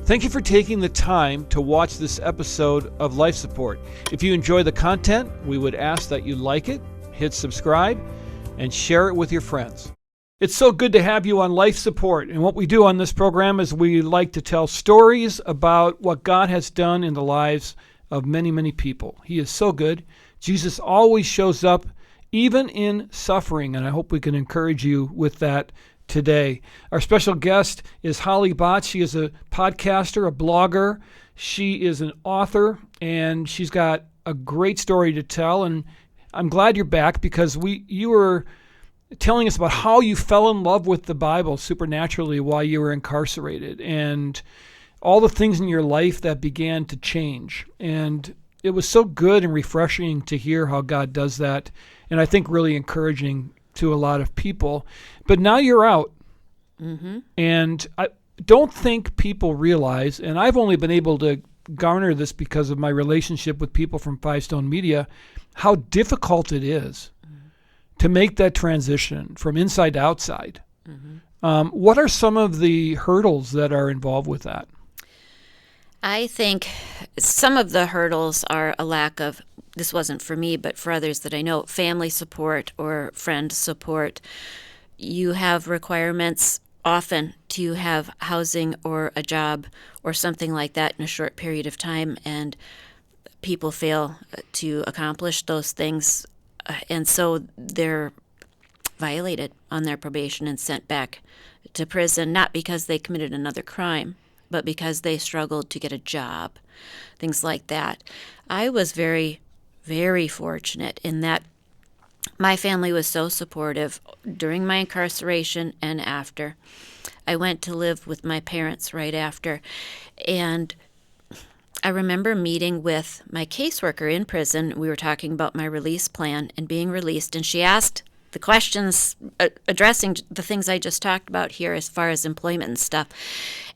Thank you for taking the time to watch this episode of Life Support. If you enjoy the content, we would ask that you like it, hit subscribe, and share it with your friends. It's so good to have you on Life Support. And what we do on this program is we like to tell stories about what God has done in the lives of many, many people. He is so good. Jesus always shows up, even in suffering. And I hope we can encourage you with that today. Our special guest is Holly Bott. She is a podcaster, a blogger. She is an author, and she's got a great story to tell. And I'm glad you're back because you were telling us about how you fell in love with the Bible supernaturally while you were incarcerated and all the things in your life that began to change. And it was so good and refreshing to hear how God does that, and I think really encouraging to a lot of people. But now you're out. Mm-hmm. And I don't think people realize, and I've only been able to garner this because of my relationship with people from Five Stone Media, how difficult it is to make that transition from inside to outside. Mm-hmm. What are some of the hurdles that are involved with that? I think some of the hurdles are a lack of, this wasn't for me, but for others that I know, family support or friend support. You have requirements often to have housing or a job or something like that in a short period of time, and people fail to accomplish those things, and so they're violated on their probation and sent back to prison, not because they committed another crime, but because they struggled to get a job, things like that. I was very, very fortunate in that my family was so supportive during my incarceration and after. I went to live with my parents right after, and I remember meeting with my caseworker in prison. We were talking about my release plan and being released, and she asked the questions addressing the things I just talked about here as far as employment and stuff.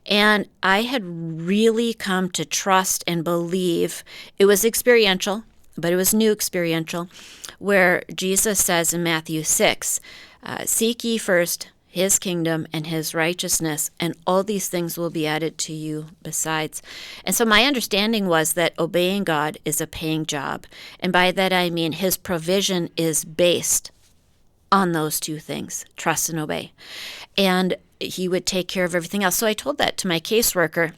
And I had really come to trust and believe. It was experiential, but it was new experiential, where Jesus says in Matthew 6, seek ye first his kingdom and his righteousness, and all these things will be added to you besides. And so my understanding was that obeying God is a paying job. And by that I mean his provision is based on those two things, trust and obey. And he would take care of everything else. So I told that to my caseworker.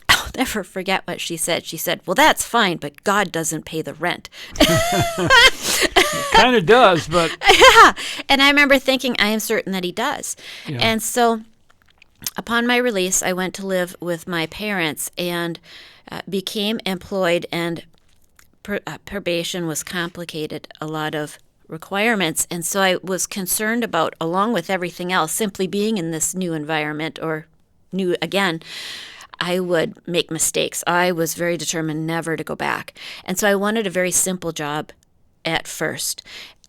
I'll never forget what she said. She said, well, that's fine, but God doesn't pay the rent. It kind of does, but... Yeah. And I remember thinking, I am certain that he does. Yeah. And so upon my release, I went to live with my parents and became employed, and probation was complicated, a lot of requirements. And so I was concerned about, along with everything else, simply being in this new environment, or new again, I would make mistakes. I was very determined never to go back. And so I wanted a very simple job at first.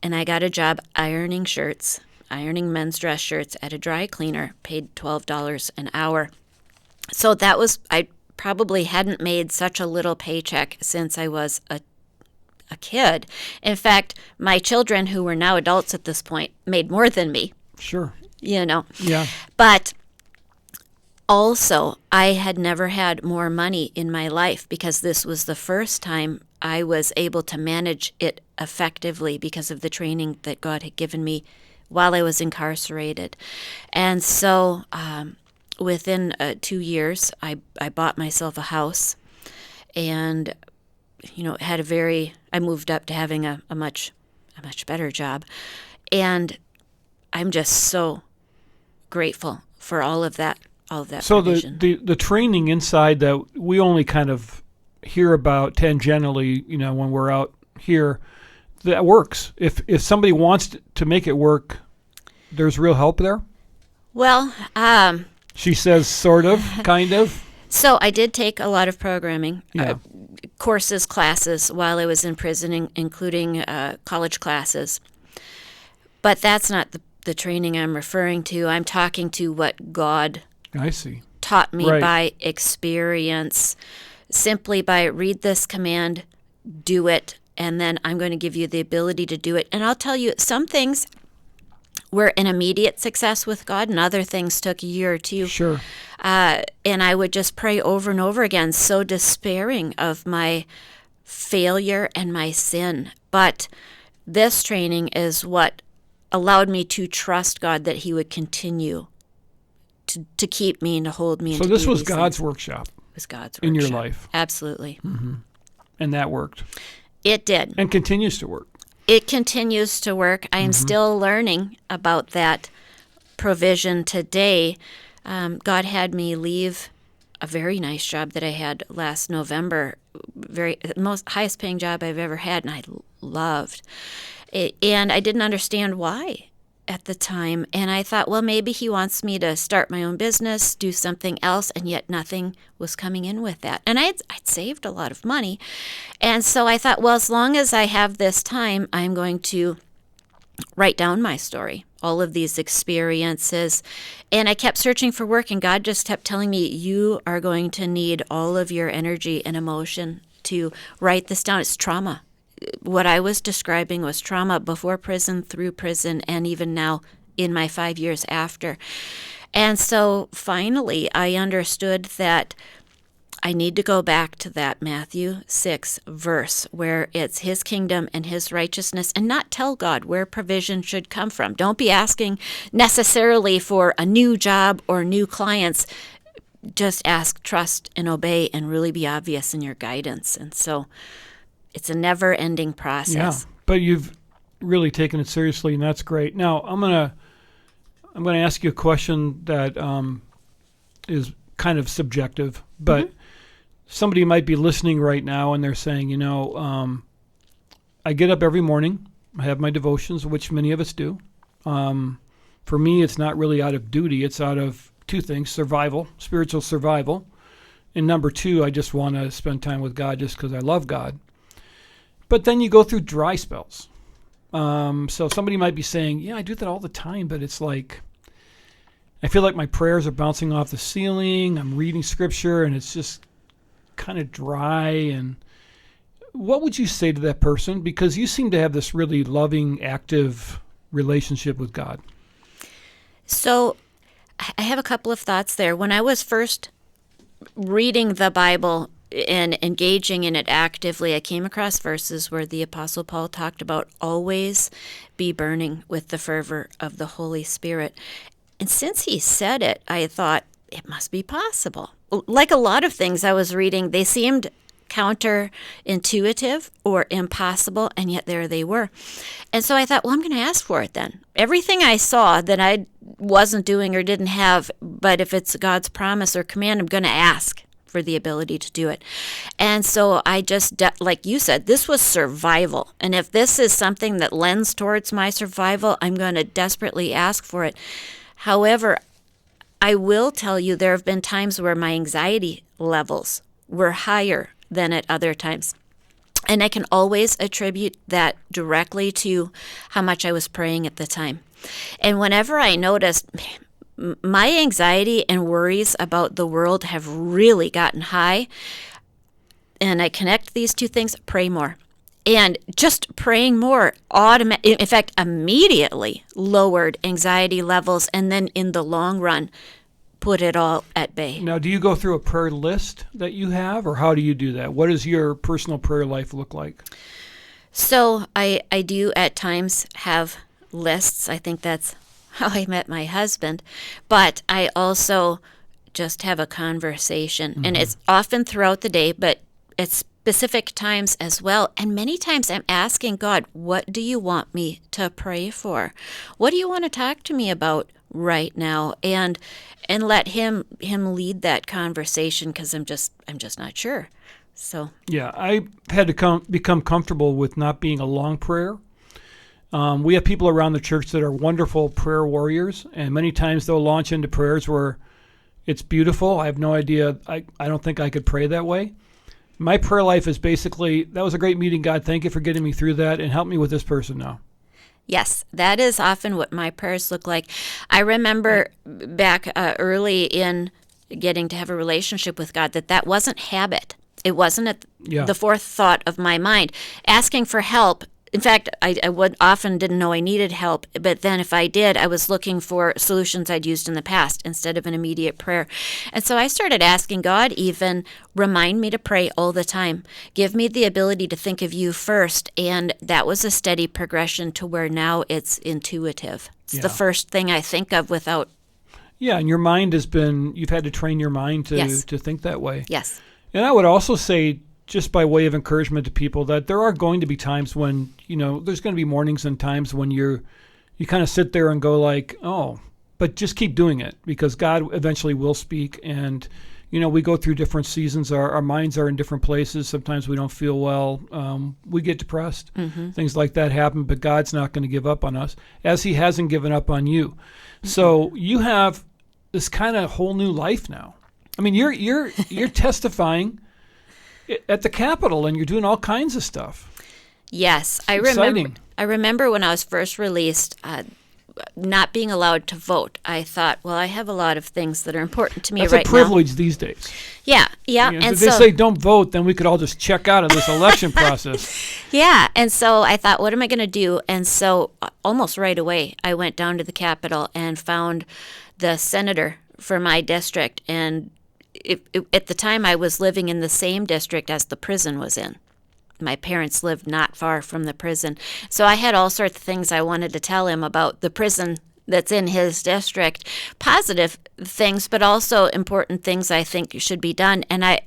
And I got a job ironing shirts, ironing men's dress shirts at a dry cleaner, paid $12 an hour. So that was, I probably hadn't made such a little paycheck since I was a kid. In fact, my children, who were now adults at this point, made more than me. Sure. You know. Yeah. But also, I had never had more money in my life because this was the first time I was able to manage it effectively because of the training that God had given me while I was incarcerated. And so within 2 years, I bought myself a house and, I moved up to having a much better job. And I'm just so grateful for all of that So provision. the training inside that we only kind of hear about tangentially, when we're out here, that works. If somebody wants to make it work, there's real help there? Well, she says sort of, kind of. So I did take a lot of programming, Yeah. Courses, classes while I was in prison, including college classes. But that's not the training I'm referring to. I'm talking to what God I see. taught me Right. by experience, simply by read this command, do it, and then I'm going to give you the ability to do it. And I'll tell you, some things were an immediate success with God, and other things took a year or two. Sure. And I would just pray over and over again, so despairing of my failure and my sin. But this training is what allowed me to trust God that He would continue to keep me and to hold me. So this was God's workshop. It was God's workshop. In your life. Absolutely. Mm-hmm. And that worked. It did. And continues to work. It continues to work. I am still learning about that provision today. God had me leave a very nice job that I had last November, highest paying job I've ever had, and I loved it. And I didn't understand why at the time. And I thought, well, maybe He wants me to start my own business, do something else, and yet nothing was coming in with that. And I'd saved a lot of money. And so I thought, well, as long as I have this time, I'm going to write down my story, all of these experiences. And I kept searching for work, and God just kept telling me, you are going to need all of your energy and emotion to write this down. It's trauma. What I was describing was trauma before prison, through prison, and even now in my 5 years after. And so finally I understood that I need to go back to that Matthew 6 verse where it's His kingdom and His righteousness, and not tell God where provision should come from. Don't be asking necessarily for a new job or new clients. Just ask, trust, and obey, and really be obvious in your guidance. And so it's a never-ending process. Yeah, but you've really taken it seriously, and that's great. Now, I'm gonna ask you a question that is kind of subjective, but somebody might be listening right now, and they're saying, I get up every morning, I have my devotions, which many of us do. For me, it's not really out of duty. It's out of two things: survival, spiritual survival, and number two, I just want to spend time with God just because I love God. But then you go through dry spells. So somebody might be saying, yeah, I do that all the time, but it's like, I feel like my prayers are bouncing off the ceiling. I'm reading scripture, and it's just kind of dry. And what would you say to that person? Because you seem to have this really loving, active relationship with God. So I have a couple of thoughts there. When I was first reading the Bible and engaging in it actively, I came across verses where the Apostle Paul talked about always be burning with the fervor of the Holy Spirit. And since he said it, I thought it must be possible. Like a lot of things I was reading, they seemed counterintuitive or impossible, and yet there they were. And so I thought, well, I'm going to ask for it then. Everything I saw that I wasn't doing or didn't have, but if it's God's promise or command, I'm going to ask for the ability to do it. And so I just, like you said, this was survival. And if this is something that lends towards my survival, I'm going to desperately ask for it. However, I will tell you there have been times where my anxiety levels were higher than at other times. And I can always attribute that directly to how much I was praying at the time. And whenever I noticed my anxiety and worries about the world have really gotten high, and I connect these two things, pray more. And just praying more, in fact, immediately lowered anxiety levels, and then in the long run, put it all at bay. Now, do you go through a prayer list that you have, or how do you do that? What does your personal prayer life look like? So I do at times have lists. I think that's how I met my husband. But I also just have a conversation. And it's often throughout the day, but at specific times as well. And many times I'm asking God, what do you want me to pray for? What do you want to talk to me about right now? And let him lead that conversation, because I'm just not sure. So yeah, I had to become comfortable with not being a long prayer. We have people around the church that are wonderful prayer warriors, and many times they'll launch into prayers where it's beautiful. I have no idea. I don't think I could pray that way. My prayer life is basically, that was a great meeting, God. Thank you for getting me through that, and help me with this person now. Yes, that is often what my prayers look like. I remember back early in getting to have a relationship with God that wasn't habit. It wasn't the fourth thought of my mind. Asking for help in fact, I would often didn't know I needed help, but then if I did, I was looking for solutions I'd used in the past instead of an immediate prayer. And so I started asking God, even remind me to pray all the time. Give me the ability to think of you first. And that was a steady progression to where now it's intuitive. It's the first thing I think of without. Yeah, and your mind you've had to train your mind to think that way. Yes. And I would also say, just by way of encouragement to people, that there are going to be times when, there's going to be mornings and times when you kind of sit there and go like, oh, but just keep doing it, because God eventually will speak. And, we go through different seasons. Our minds are in different places. Sometimes we don't feel well. We get depressed. Mm-hmm. Things like that happen, but God's not going to give up on us, as he hasn't given up on you. Mm-hmm. So you have this kind of whole new life now. I mean, you're testifying at the Capitol, and you're doing all kinds of stuff. Yes, I remember when I was first released, not being allowed to vote. I thought, well, I have a lot of things that are important to me right now. That's a privilege these days. Yeah. And if they say don't vote, then we could all just check out of this election process. Yeah, and so I thought, what am I going to do? And so almost right away, I went down to the Capitol and found the senator for my district, and at the time, I was living in the same district as the prison was in. My parents lived not far from the prison. So I had all sorts of things I wanted to tell him about the prison that's in his district, positive things, but also important things I think should be done. And I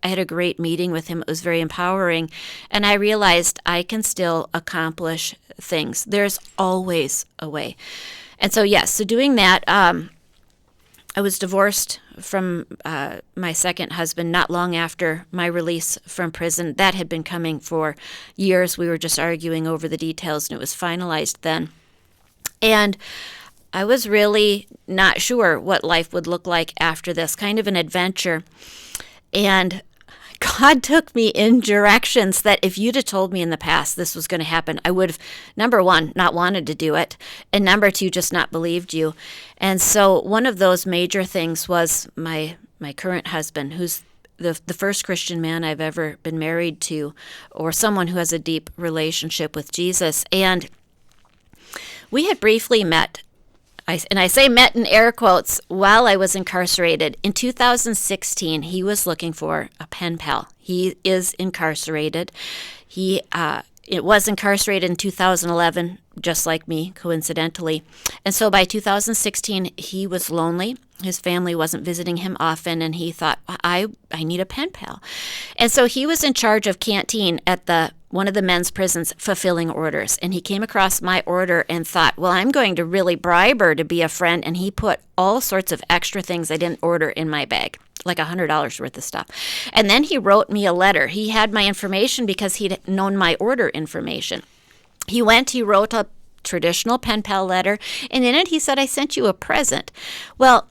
had a great meeting with him. It was very empowering. And I realized I can still accomplish things. There's always a way. And so, yes, so doing that, I was divorced from my second husband not long after my release from prison. That had been coming for years. We were just arguing over the details, and it was finalized then. And I was really not sure what life would look like after this, kind of an adventure. And God took me in directions that if you'd have told me in the past this was going to happen, I would have, number one, not wanted to do it, and number two, just not believed you. And so one of those major things was my current husband, who's the first Christian man I've ever been married to, or someone who has a deep relationship with Jesus. And we had briefly met, and I say met in air quotes, while I was incarcerated. In 2016, he was looking for a pen pal. He is incarcerated. It was incarcerated in 2011, just like me, coincidentally. And so by 2016, he was lonely. His family wasn't visiting him often, and he thought, I need a pen pal. And so he was in charge of canteen at one of the men's prisons, fulfilling orders. And he came across my order and thought, well, I'm going to really bribe her to be a friend. And he put all sorts of extra things I didn't order in my bag, like $100 worth of stuff. And then he wrote me a letter. He had my information because he'd known my order information. He wrote a traditional pen pal letter, and in it he said, I sent you a present. Well,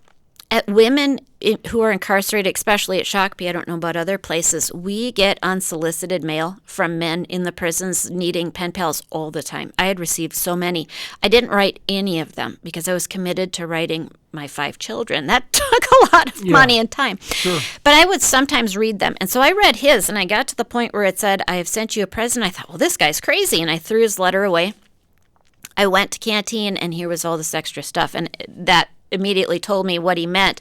at women who are incarcerated, especially at Shakopee, I don't know about other places, we get unsolicited mail from men in the prisons needing pen pals all the time. I had received so many. I didn't write any of them because I was committed to writing my 5 children. That took a lot of money and time. Sure. But I would sometimes read them. And so I read his, and I got to the point where it said, I have sent you a present. I thought, well, this guy's crazy. And I threw his letter away. I went to canteen, and here was all this extra stuff. And that immediately told me what he meant.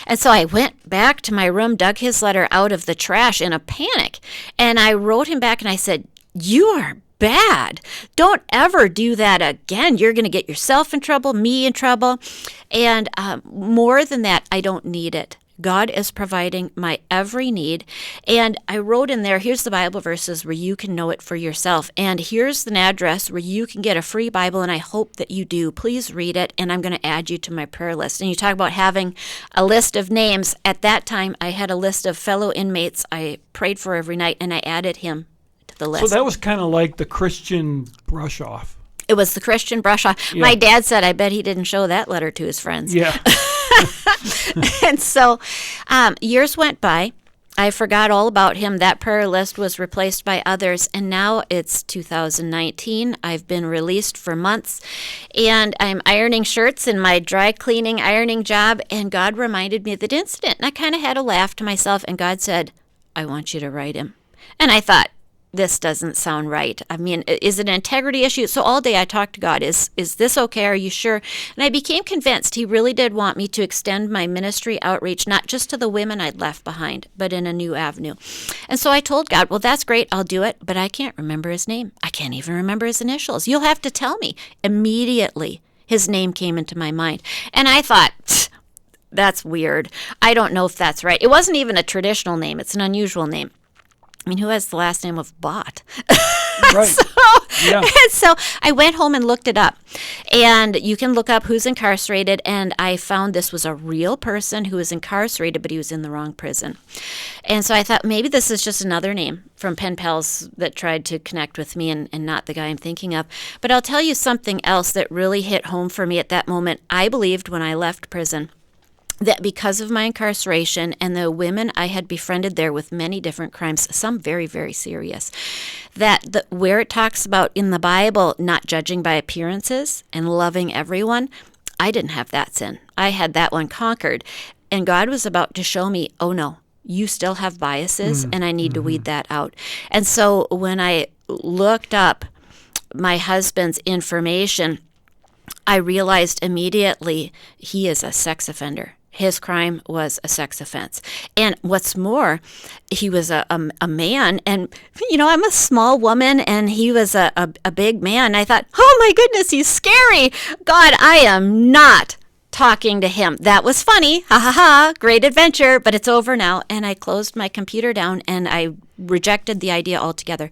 And so I went back to my room, dug his letter out of the trash in a panic. And I wrote him back and I said, you are bad. Don't ever do that again. You're going to get yourself in trouble, me in trouble. And more than that, I don't need it. God is providing my every need. And I wrote in there, here's the Bible verses where you can know it for yourself. And here's an address where you can get a free Bible, and I hope that you do. Please read it, and I'm going to add you to my prayer list. And you talk about having a list of names. At that time, I had a list of fellow inmates I prayed for every night, and I added him to the list. So that was kind of like the Christian brush off. It was the Christian brush off. Yeah. My dad said, I bet he didn't show that letter to his friends. Yeah. And so years went by. I forgot all about him. That prayer list was replaced by others, and now it's 2019. I've been released for months, and I'm ironing shirts in my dry cleaning ironing job, and God reminded me of that incident, and I kind of had a laugh to myself, and God said, I want you to write him. And I thought, this doesn't sound right. I mean, is it an integrity issue? So all day I talked to God, is this okay? Are you sure? And I became convinced he really did want me to extend my ministry outreach, not just to the women I'd left behind, but in a new avenue. And so I told God, well, that's great. I'll do it. But I can't remember his name. I can't even remember his initials. You'll have to tell me. Immediately, his name came into my mind. And I thought, that's weird. I don't know if that's right. It wasn't even a traditional name. It's an unusual name. I mean, who has the last name of Bott? Right. So I went home and looked it up. And you can look up who's incarcerated. And I found this was a real person who was incarcerated, but he was in the wrong prison. And so I thought maybe this is just another name from pen pals that tried to connect with me and not the guy I'm thinking of. But I'll tell you something else that really hit home for me at that moment. I believed when I left prison that because of my incarceration and the women I had befriended there with many different crimes, some very, very serious, that where it talks about in the Bible not judging by appearances and loving everyone, I didn't have that sin. I had that one conquered. And God was about to show me, oh no, you still have biases and I need to weed that out. And so when I looked up my husband's information, I realized immediately he is a sex offender. His crime was a sex offense. And what's more, he was a man. And, you know, I'm a small woman and he was a big man. I thought, oh my goodness, he's scary. God, I am not talking to him. That was funny. Ha ha ha. Great adventure. But it's over now. And I closed my computer down and I rejected the idea altogether.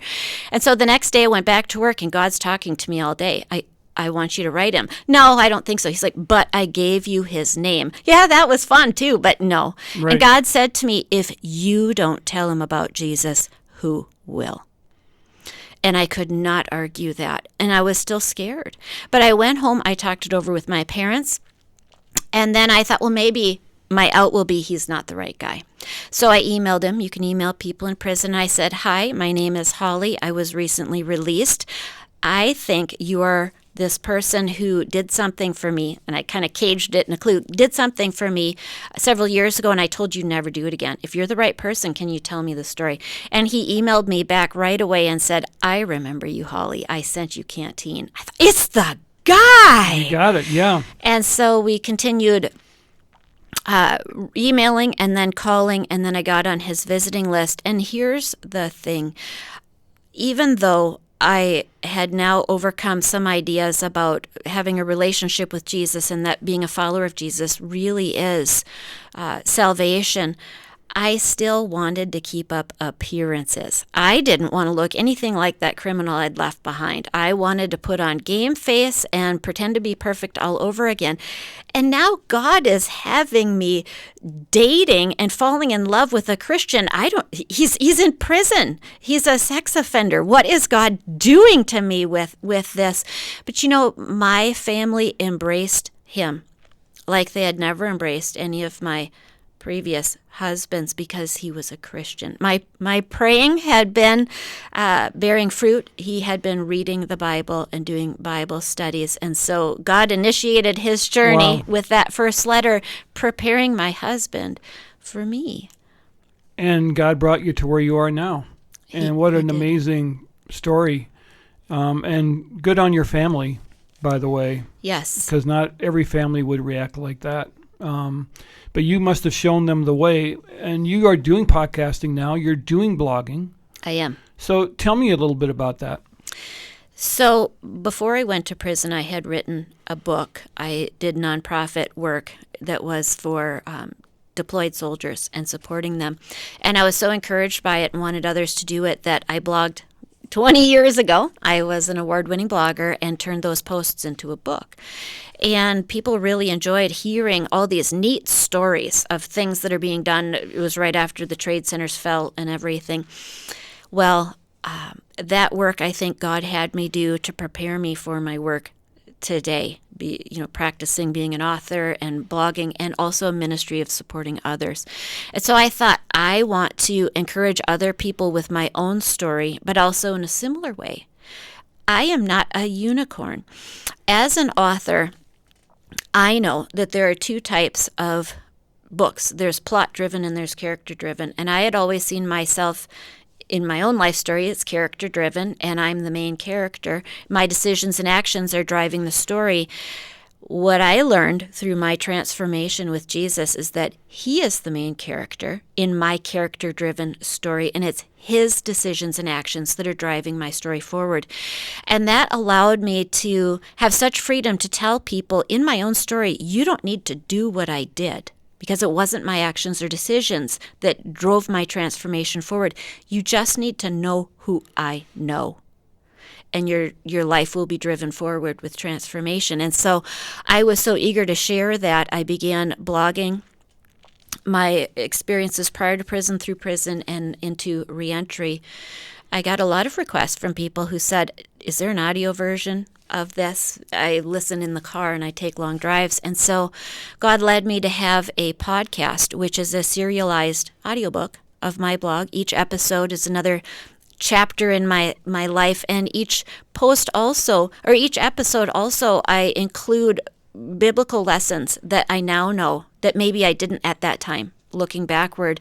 And so the next day I went back to work and God's talking to me all day. I want you to write him. No, I don't think so. He's like, but I gave you his name. Yeah, that was fun too, but no. Right. And God said to me, if you don't tell him about Jesus, who will? And I could not argue that. And I was still scared. But I went home, I talked it over with my parents, and then I thought, well, maybe my out will be he's not the right guy. So I emailed him. You can email people in prison. I said, hi, my name is Holly. I was recently released. I think you're this person who did something for me, and I kind of caged it in a clue, did something for me several years ago, and I told you never do it again. If you're the right person, can you tell me the story? And he emailed me back right away and said, I remember you, Holly. I sent you Canteen. I thought, it's the guy! You got it, yeah. And so we continued emailing and then calling, and then I got on his visiting list. And here's the thing. Even though I had now overcome some ideas about having a relationship with Jesus and that being a follower of Jesus really is salvation, I still wanted to keep up appearances. I didn't want to look anything like that criminal I'd left behind. I wanted to put on game face and pretend to be perfect all over again. And now God is having me dating and falling in love with a Christian. He's in prison. He's a sex offender. What is God doing to me with this? But you know, my family embraced him like they had never embraced any of my previous husbands because he was a Christian. My praying had been bearing fruit. He had been reading the Bible and doing Bible studies. And so God initiated his journey with that first letter, preparing my husband for me. And God brought you to where you are now. And what an amazing story. And good on your family, by the way. Yes. Because not every family would react like that. But you must have shown them the way, and you are doing podcasting now. You're doing blogging. I am. So tell me a little bit about that. So before I went to prison, I had written a book. I did nonprofit work that was for deployed soldiers and supporting them. And I was so encouraged by it and wanted others to do it that I blogged 20 years ago. I was an award-winning blogger and turned those posts into a book. And people really enjoyed hearing all these neat stories of things that are being done. It was right after the trade centers fell and everything. Well, that work I think God had me do to prepare me for my work today, practicing being an author and blogging and also a ministry of supporting others. And so I thought I want to encourage other people with my own story, but also in a similar way. I am not a unicorn. As an author, I know that there are two types of books. There's plot-driven and there's character-driven. And I had always seen myself in my own life story, it's character driven, and I'm the main character. My decisions and actions are driving the story. What I learned through my transformation with Jesus is that he is the main character in my character-driven story, and it's his decisions and actions that are driving my story forward. And that allowed me to have such freedom to tell people in my own story, you don't need to do what I did, because it wasn't my actions or decisions that drove my transformation forward. You just need to know who I know, and your life will be driven forward with transformation. And so I was so eager to share that I began blogging my experiences prior to prison, through prison, and into reentry. I got a lot of requests from people who said, is there an audio version of this? I listen in the car and I take long drives. And so God led me to have a podcast, which is a serialized audiobook of my blog. Each episode is another chapter in my life, and each episode also I include biblical lessons that I now know that maybe I didn't at that time, looking backward,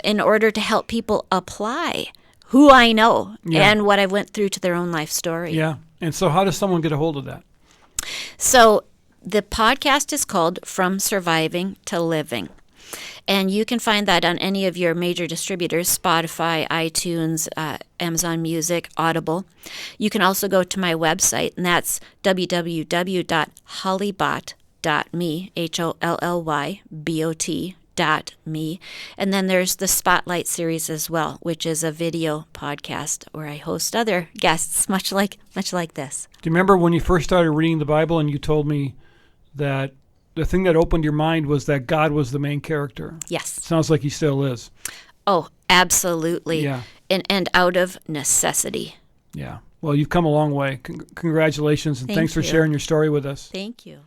in order to help people apply who I know and what I went through to their own life story. Yeah. And so how does someone get a hold of that? So the podcast is called From Surviving to Living. And you can find that on any of your major distributors, Spotify, iTunes, Amazon Music, Audible. You can also go to my website, and that's www.hollybot.me, HOLLYBOT.me. And then there's the Spotlight series as well, which is a video podcast where I host other guests, much like this. Do you remember when you first started reading the Bible and you told me that the thing that opened your mind was that God was the main character? Yes. Sounds like he still is. Oh, absolutely. Yeah. And out of necessity. Yeah. Well, you've come a long way. Congratulations, and thanks for sharing your story with us. Thank you.